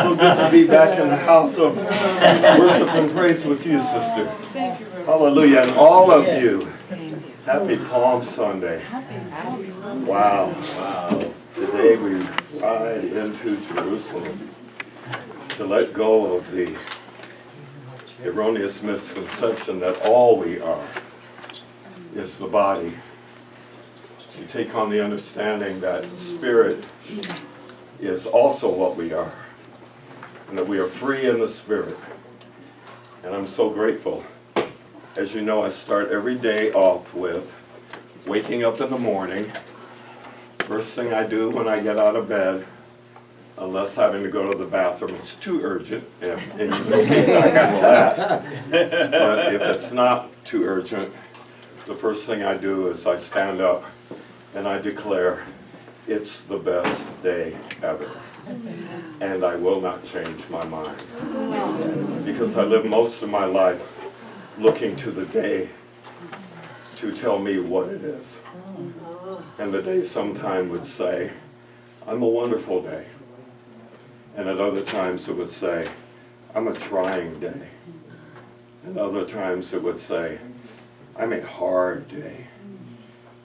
So good to be back in the house of worship and praise with you, sister. Hallelujah. And all of you, happy Palm Sunday. Wow. Today we ride into Jerusalem to let go of the erroneous misconception that all we are is the body. To take on the understanding that spirit is also what we are, and that we are free in the spirit. And I'm so grateful. As you know, I start every day off with waking up in the morning. First thing I do when I get out of bed, unless having to go to the bathroom, it's too urgent, and in this case I handle that. But if it's not too urgent, the first thing I do is I stand up and I declare, it's the best day ever. And I will not change my mind. Because I live most of my life looking to the day to tell me what it is. And the day sometime would say, I'm a wonderful day. And at other times it would say, I'm a trying day. And other times it would say, I'm a hard day.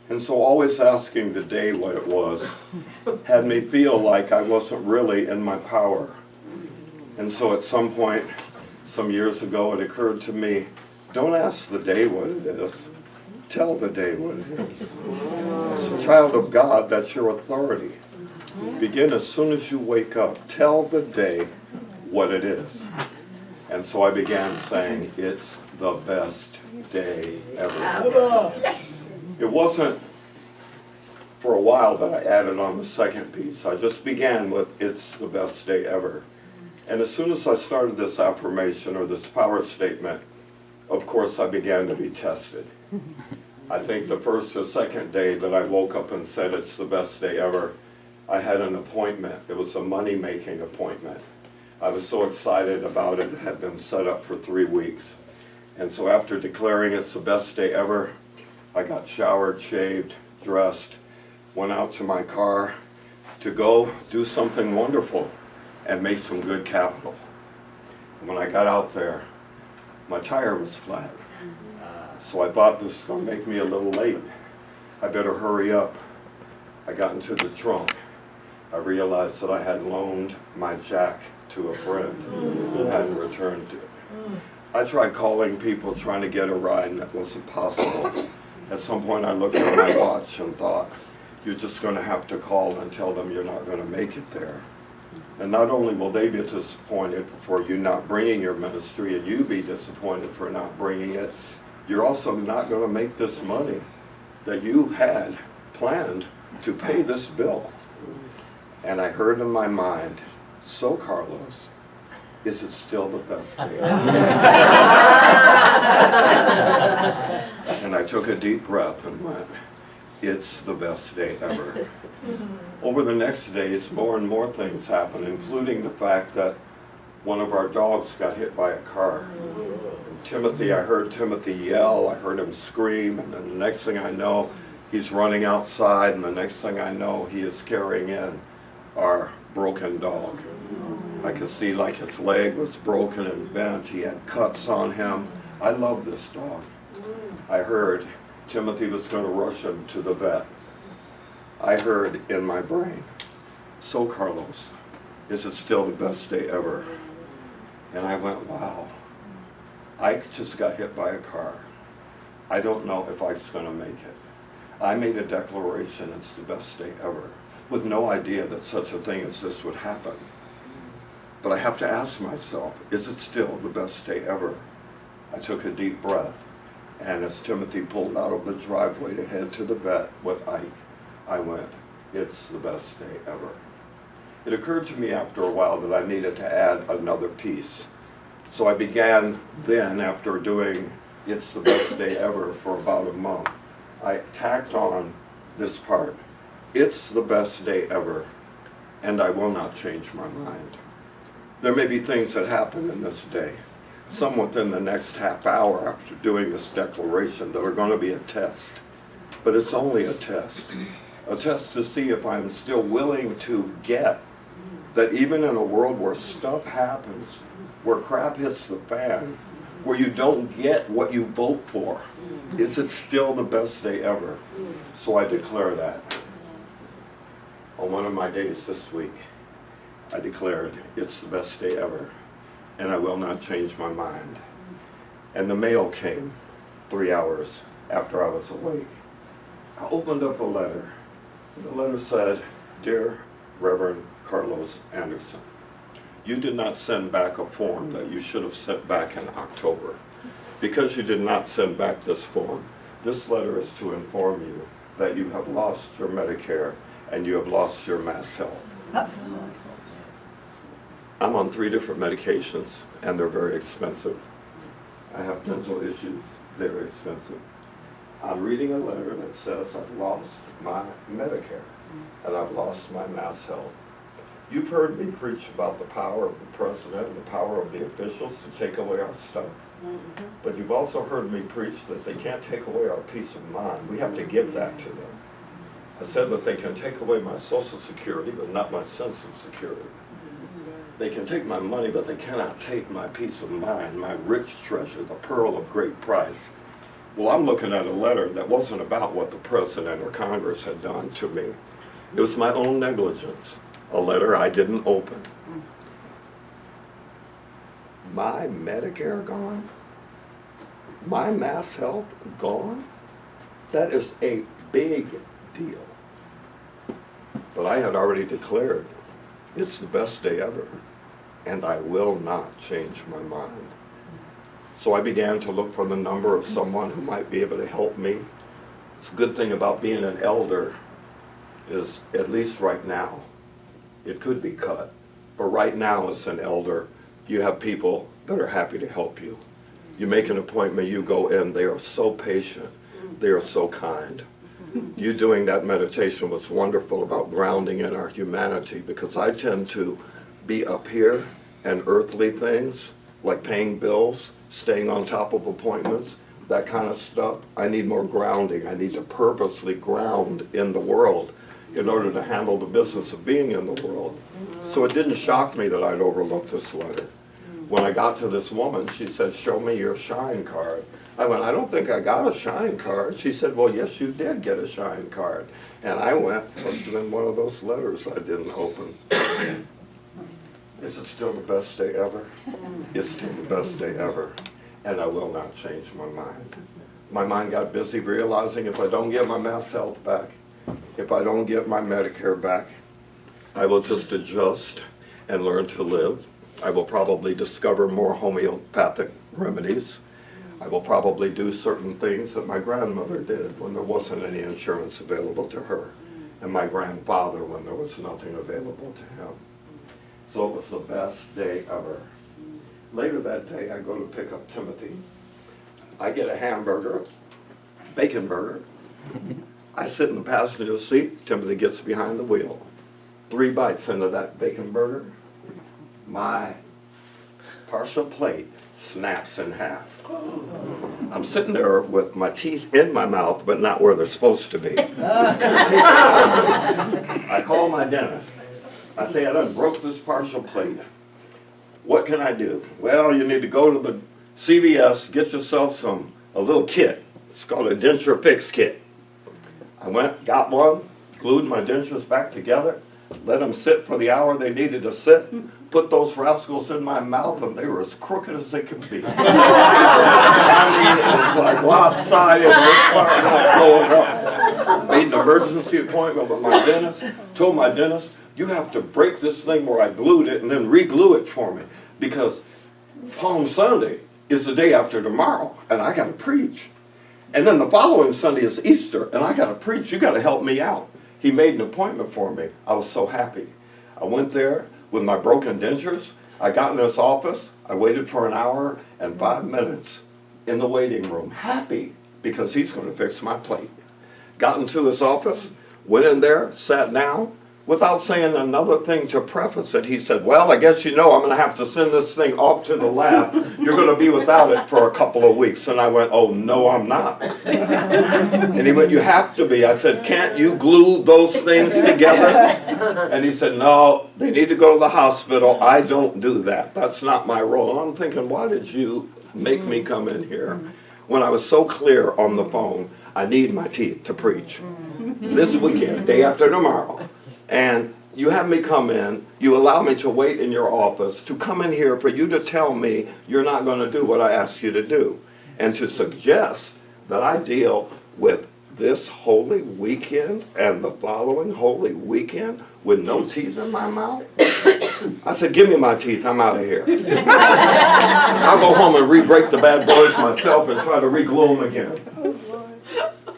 And so always asking the day what it was had me feel like I wasn't really in my power. And so at some point, some years ago, it occurred to me, don't ask the day what it is. Tell the day what it is. As a child of God, that's your authority. Begin as soon as you wake up. Tell the day what it is. And so I began saying, it's the best day ever. It wasn't for a while that I added on the second piece. I just began with, it's the best day ever. And as soon as I started this affirmation or this power statement, of course I began to be tested. I think the first or second day that I woke up and said it's the best day ever, I had an appointment. It was a money-making appointment. I was so excited about it. It had been set up for 3 weeks. And so after declaring it's the best day ever, I got showered, shaved, dressed, went out to my car to go do something wonderful and make some good capital. And when I got out there, my tire was flat. So I thought this was going to make me a little late. I better hurry up. I got into the trunk. I realized that I had loaned my jack to a friend who hadn't returned it. I tried calling people trying to get a ride, and that wasn't possible. At some point I looked at my watch and thought, you're just going to have to call and tell them you're not going to make it there. And not only will they be disappointed for you not bringing your ministry, and you be disappointed for not bringing it, you're also not going to make this money that you had planned to pay this bill. And I heard in my mind, so Carlos, is it still the best day? And I took a deep breath and went, it's the best day ever. Over the next days, more and more things happened, including the fact that one of our dogs got hit by a car. And Timothy, I heard Timothy yell, I heard him scream, and then the next thing I know, he's running outside, and the next thing I know, he is carrying in our broken dog. I could see like his leg was broken and bent. He had cuts on him. I love this dog. I heard Timothy was going to rush him to the vet. I heard in my brain, so Carlos, is it still the best day ever? And I went, wow, I just got hit by a car. I don't know if I'm going to make it. I made a declaration, it's the best day ever, with no idea that such a thing as this would happen. But I have to ask myself, is it still the best day ever? I took a deep breath, and as Timothy pulled out of the driveway to head to the vet with Ike, I went, it's the best day ever. It occurred to me after a while that I needed to add another piece. So I began then, after doing it's the best day ever for about a month, I tacked on this part, it's the best day ever, and I will not change my mind. There may be things that happen in this day, some within the next half hour after doing this declaration, that are going to be a test. But it's only a test to see if I'm still willing to get That even in a world where stuff happens, where crap hits the fan, where you don't get what you vote for, is it still the best day ever? So I declare that. On one of my days this week, I declared it's the best day ever, and I will not change my mind. And the mail came 3 hours after I was awake. I opened up a letter. The letter said, "Dear Reverend Carlos Anderson, you did not send back a form that you should have sent back in October. Because you did not send back this form, this letter is to inform you that you have lost your Medicare and you have lost your Mass Health." I'm on 3 different medications, and they're very expensive. I have dental issues, they're expensive. I'm reading a letter that says I've lost my Medicare and I've lost my Mass Health. You've heard me preach about the power of the president and the power of the officials to take away our stuff. But you've also heard me preach that they can't take away our peace of mind. We have to give that to them. I said that they can take away my Social Security, but not my sense of security. They can take my money, but they cannot take my peace of mind, my rich treasure, the pearl of great price. Well, I'm looking at a letter that wasn't about what the president or Congress had done to me. It was my own negligence, a letter I didn't open. My Medicare gone? My Mass Health gone? That is a big deal. But I had already declared it's the best day ever, and I will not change my mind. So I began to look for the number of someone who might be able to help me. It's a good thing about being an elder is, at least right now, it could be cut, but right now as an elder, you have people that are happy to help you. You make an appointment, you go in, they are so patient, they are so kind. You doing that meditation was wonderful about grounding in our humanity, because I tend to be up here and earthly things, like paying bills, staying on top of appointments, that kind of stuff. I need more grounding. I need to purposely ground in the world in order to handle the business of being in the world. So it didn't shock me that I'd overlooked this letter. When I got to this woman, she said, "Show me your shine card." I went, "I don't think I got a shine card." She said, "Well, yes, you did get a shine card." And I went, must have been one of those letters I didn't open. Is it still the best day ever? It's still the best day ever, and I will not change my mind. My mind got busy realizing if I don't get my Mass Health back, if I don't get my Medicare back, I will just adjust and learn to live. I will probably discover more homeopathic remedies. I will probably do certain things that my grandmother did when there wasn't any insurance available to her, and my grandfather when there was nothing available to him. So it was the best day ever. Later that day, I go to pick up Timothy. I get a hamburger, bacon burger. I sit in the passenger seat. Timothy gets behind the wheel. 3 bites into that bacon burger, my partial plate snaps in half. I'm sitting there with my teeth in my mouth, but not where they're supposed to be. I call my dentist. I say, "I done broke this partial plate. What can I do?" "Well, you need to go to the CVS, get yourself a little kit. It's called a denture fix kit." I went, got one, glued my dentures back together, let them sit for the hour they needed to sit, put those rascals in my mouth, and they were as crooked as they could be. I mean, it was like lopsided, going up. Made an emergency appointment with my dentist, told my dentist, "You have to break this thing where I glued it and then re-glue it for me, because Palm Sunday is the day after tomorrow, and I got to preach. And then the following Sunday is Easter, and I got to preach. You got to help me out." He made an appointment for me. I was so happy. I went there with my broken dentures. I got in his office. I waited for an hour and 5 minutes in the waiting room, happy because he's going to fix my plate. Got into his office, went in there, sat down, Without saying another thing to preface it, he said, well, I guess you know I'm going to have to send this thing off to the lab. You're going to be without it for a couple of weeks. And I went, oh, no, I'm not. And he went, you have to be. I said, can't you glue those things together? And he said, no, they need to go to the hospital. I don't do that. That's not my role. And I'm thinking, why did you make me come in here when I was so clear on the phone? I need my teeth to preach this weekend, day after tomorrow. And you have me come in, you allow me to wait in your office, to come in here for you to tell me you're not going to do what I asked you to do, and to suggest that I deal with this Holy Weekend and the following Holy Weekend with no teeth in my mouth? I said, give me my teeth, I'm out of here. I'll go home and re-break the bad boys myself and try to re-glue them again.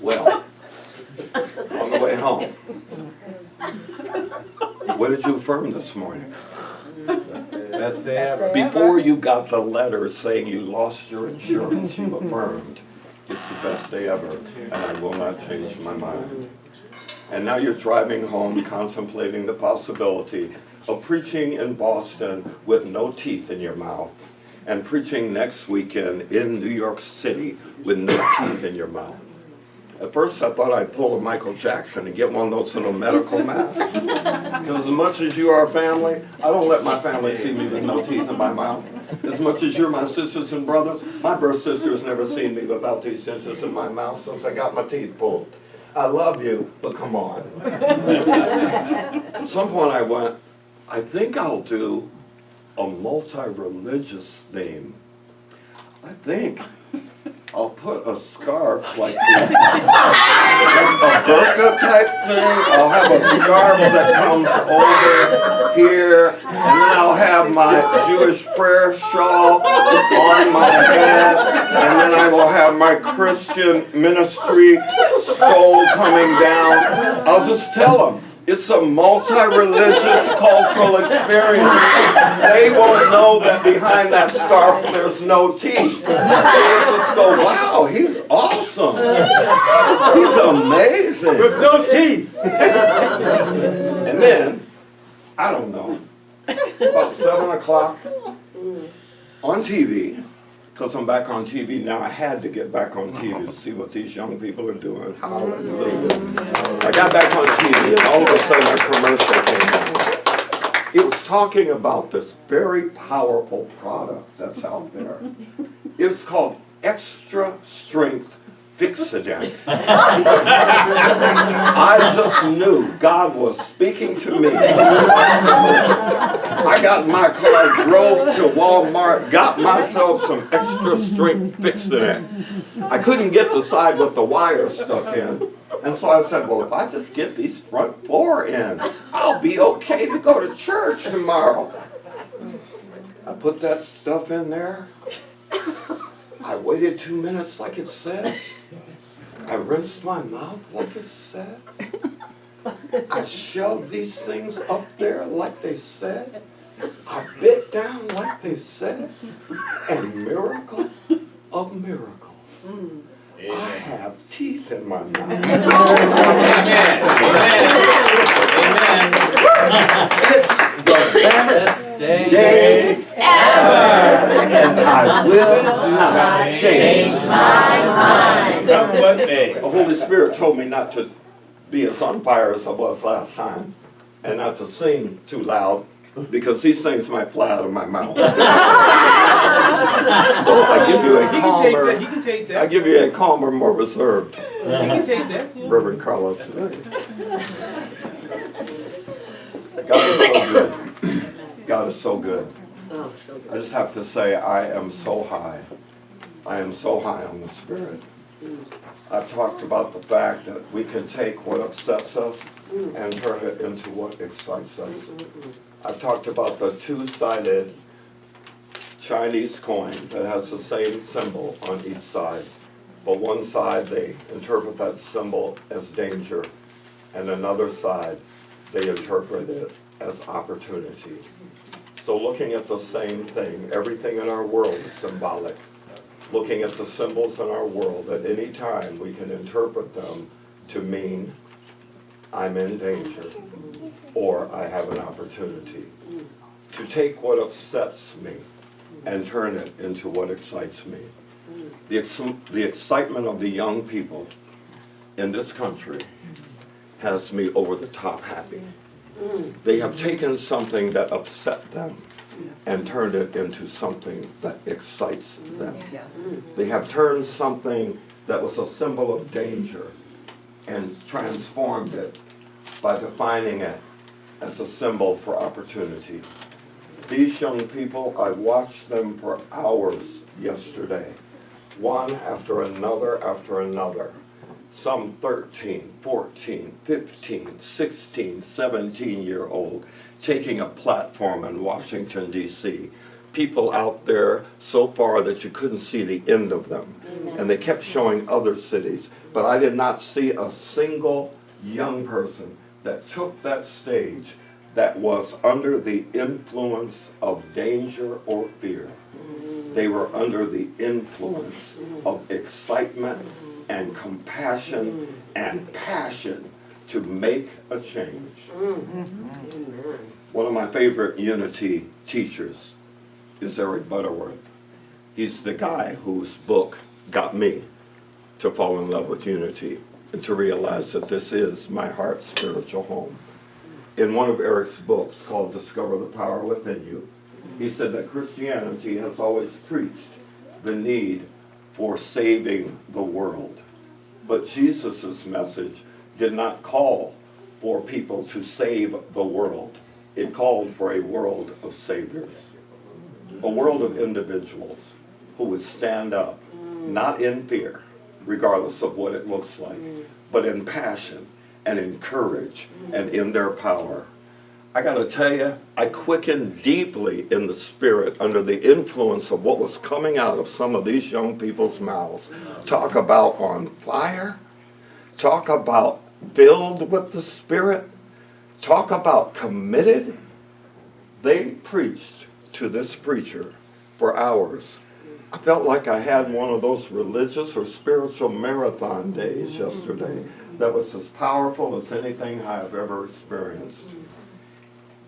Well, on the way home, what did you affirm this morning? Best day ever. Before you got the letter saying you lost your insurance, you affirmed, it's the best day ever, and I will not change my mind. And now you're driving home contemplating the possibility of preaching in Boston with no teeth in your mouth, and preaching next weekend in New York City with no teeth in your mouth. At first I thought I'd pull a Michael Jackson and get one of those little medical masks. Because as much as you are a family, I don't let my family see me with no teeth in my mouth. As much as you're my sisters and brothers, my birth sister has never seen me without these dentures in my mouth since I got my teeth pulled. I love you, but come on. At some point I went, I think I'll do a multi-religious theme. I think I'll put a scarf like a burqa type thing. I'll have a scarf that comes over here, and then I'll have my Jewish prayer shawl on my head, and then I will have my Christian ministry stole coming down. I'll just tell them, it's a multi-religious cultural experience. They won't know that behind that scarf there's no teeth. They'll just go, wow, he's awesome. He's amazing. With no teeth. And then, I don't know, about 7 o'clock on TV, because I'm back on TV now. I had to get back on TV to see what these young people are doing. Hallelujah. I got back on TV and all of a sudden a commercial came on. It was talking about this very powerful product that's out there. It's called Extra Strength Fixodent. I just knew God was speaking to me. I got in my car, drove to Walmart, got myself some Extra Strength Fixodent. I couldn't get the side with the wire stuck in. And so I said, well, if I just get these front four in, I'll be okay to go to church tomorrow. I put that stuff in there. I waited 2 minutes like it said. I rinsed my mouth like it said. I shoved these things up there like they said. I bit down like they said. And miracle of miracles, I have teeth in my mouth. Amen. Amen. It's the best day ever. And I will not change my mind. From what day? The Holy Spirit told me not to be as on fire as I was last time, and not to sing too loud, because these things might fly out of my mouth. So I give you a calmer, He can take that. I give you a calmer, more reserved He can take that. Reverend Carlos. God is so good. God is so good. I just have to say, I am so high. I am so high on the Spirit. I've talked about the fact that we can take what upsets us and turn it into what excites us. I've talked about the two-sided Chinese coin that has the same symbol on each side. But one side, they interpret that symbol as danger, and another side, they interpret it as opportunity. So looking at the same thing, everything in our world is symbolic. Looking at the symbols in our world, at any time we can interpret them to mean I'm in danger or I have an opportunity to take what upsets me and turn it into what excites me. The excitement of the young people in this country has me over the top happy. They have taken something that upset them and turned it into something that excites them. They have turned something that was a symbol of danger and transformed it by defining it as a symbol for opportunity. These young people, I watched them for hours yesterday, one after another. Some 13, 14, 15, 16, 17-year-old taking a platform in Washington, D.C. People out there so far that you couldn't see the end of them. And they kept showing other cities. But I did not see a single young person that took that stage that was under the influence of danger or fear. They were under the influence of excitement and compassion and passion to make a change. One of my favorite Unity teachers is Eric Butterworth. He's the guy whose book got me to fall in love with Unity and to realize that this is my heart's spiritual home. In one of Eric's books called Discover the Power Within You, he said that Christianity has always preached the need for saving the world. But Jesus' message did not call for people to save the world. It called for a world of saviors, a world of individuals who would stand up, not in fear, regardless of what it looks like, but in passion and in courage and in their power. I gotta tell you, I quickened deeply in the spirit under the influence of what was coming out of some of these young people's mouths. Talk about on fire, talk about filled with the Spirit, talk about committed. They preached to this preacher for hours. I felt like I had one of those religious or spiritual marathon days yesterday that was as powerful as anything I have ever experienced.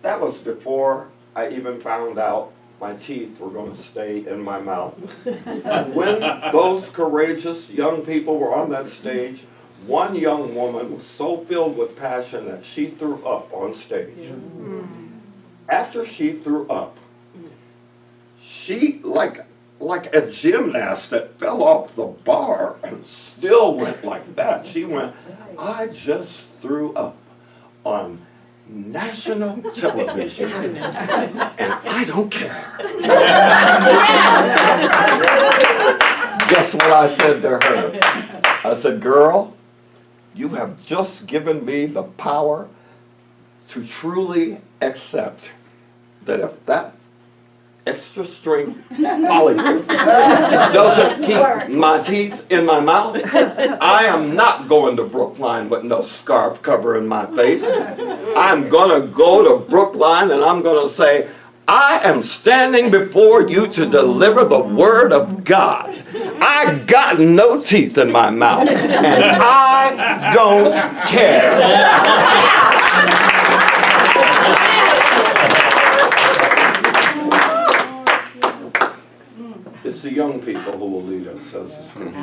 That was before I even found out my teeth were going to stay in my mouth. When those courageous young people were on that stage, one young woman was so filled with passion that she threw up on stage. After she threw up, she, like a gymnast that fell off the bar and still went like that. She went, I just threw up on national television, and I don't care. Guess what I said to her? I said, girl, you have just given me the power to truly accept that if that extra strength polygraph doesn't keep my teeth in my mouth, I am not going to Brookline with no scarf covering my face. I'm going to go to Brookline and I'm going to say, I am standing before you to deliver the word of God. I got no teeth in my mouth and I don't care. It's the young people who will lead us, says the scripture.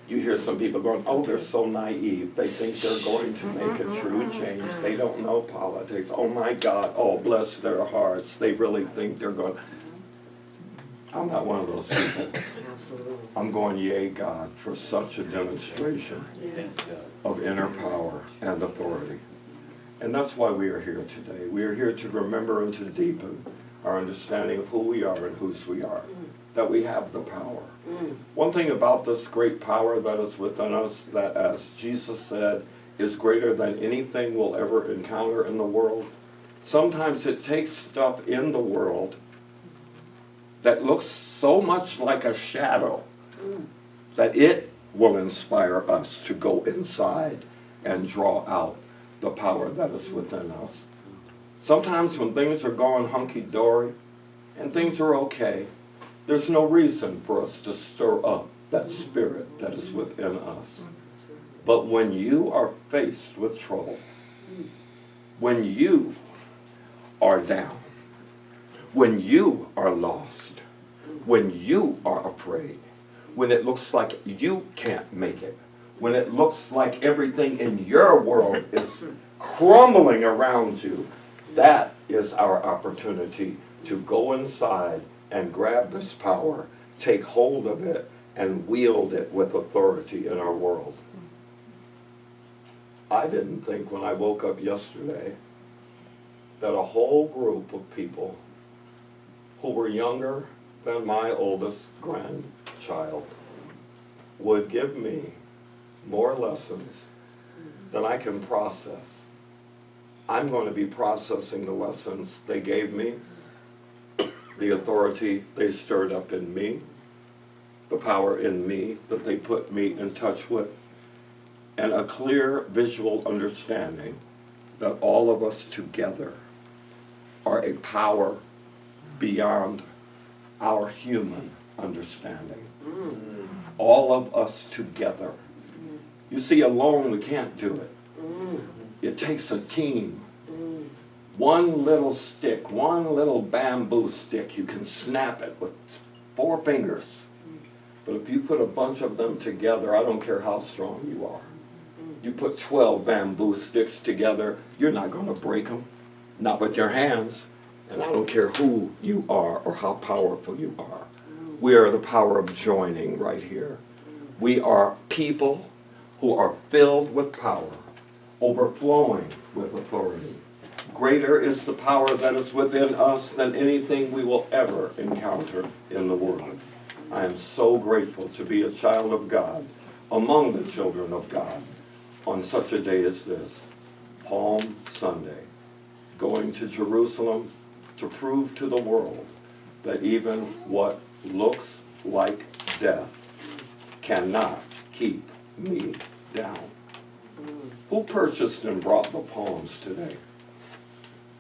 You hear some people going, oh, they're so naive. They think they're going to make a true change. They don't know politics. Oh my God, oh bless their hearts. They really think they're going. I'm not one of those people. I'm going, yay God, for such a demonstration of inner power and authority. And that's why we are here today. We are here to remember and to deepen our understanding of who we are and whose we are, that we have the power. One thing about this great power that is within us, that as Jesus said, is greater than anything we'll ever encounter in the world. Sometimes it takes stuff in the world that looks so much like a shadow that it will inspire us to go inside and draw out the power that is within us. Sometimes when things are going hunky-dory and things are okay, there's no reason for us to stir up that spirit that is within us. But when you are faced with trouble, when you are down, when you are lost, when you are afraid, when it looks like you can't make it, when it looks like everything in your world is crumbling around you, that is our opportunity to go inside and grab this power, take hold of it, and wield it with authority in our world. I didn't think when I woke up yesterday that a whole group of people who were younger than my oldest grandchild would give me more lessons than I can process. I'm going to be processing the lessons they gave me, the authority they stirred up in me, the power in me that they put me in touch with, and a clear visual understanding that all of us together are a power beyond our human understanding. All of us together. You see, alone we can't do it. It takes a team. One little stick, one little bamboo stick, you can snap it with 4 fingers. But if you put a bunch of them together, I don't care how strong you are. You put 12 bamboo sticks together, you're not going to break them. Not with your hands. And I don't care who you are or how powerful you are. We are the power of joining right here. We are people who are filled with power, overflowing with authority. Greater is the power that is within us than anything we will ever encounter in the world. I am so grateful to be a child of God, among the children of God, on such a day as this, Palm Sunday, going to Jerusalem to prove to the world that even what looks like death cannot keep me down. Who purchased and brought the palms today?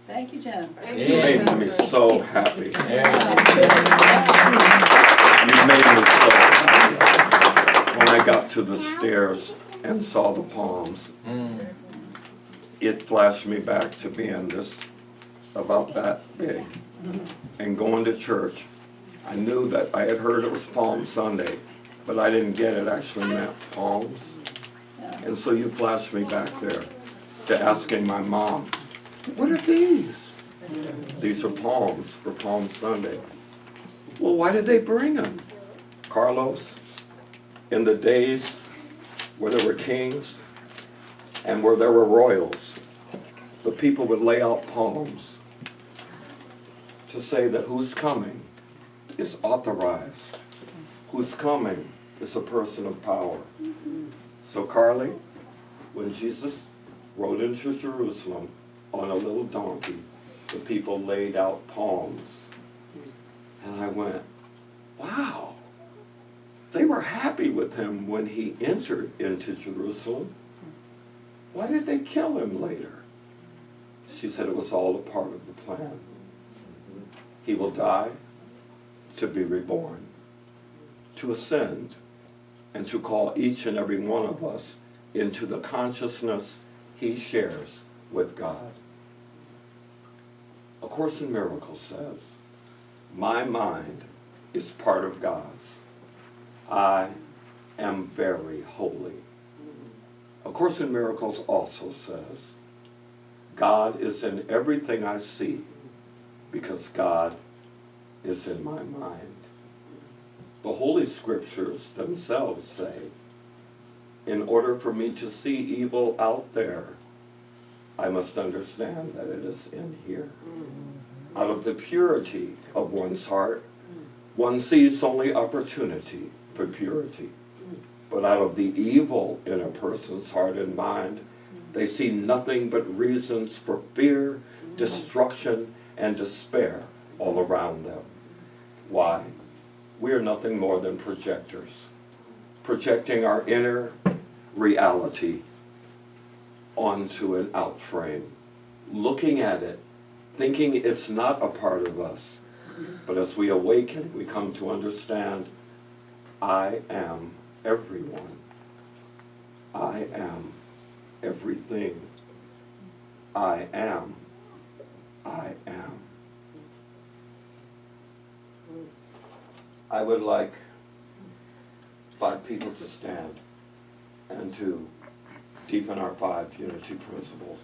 Thank you, Jen. You made me so happy. You made me so happy. When I got to the stairs and saw the palms, it flashed me back to being just about that big and going to church. I knew that I had heard it was Palm Sunday, but I didn't get it actually meant palms. And so you flashed me back there to asking my mom, what are these? These are palms for Palm Sunday. Well, why did they bring them? Carlos, in the days where there were kings and where there were royals, the people would lay out palms to say that who's coming is authorized. Who's coming is a person of power. So Carly, when Jesus rode into Jerusalem on a little donkey, the people laid out palms. And I went, wow, they were happy with him when he entered into Jerusalem. Why did they kill him later? She said it was all a part of the plan. He will die to be reborn, to ascend, and to call each and every one of us into the consciousness he shares with God. A Course in Miracles says, my mind is part of God's. I am very holy. A Course in Miracles also says, God is in everything I see because God is in my mind. The Holy Scriptures themselves say, in order for me to see evil out there, I must understand that it is in here. Out of the purity of one's heart, one sees only opportunity for purity. But out of the evil in a person's heart and mind, they see nothing but reasons for fear, destruction, and despair all around them. Why? We are nothing more than projectors, projecting our inner reality onto an out frame, looking at it, thinking it's not a part of us. But as we awaken, we come to understand, I am everyone. I am everything. I am. I am. I would like 5 people to stand and to deepen our 5 unity principles.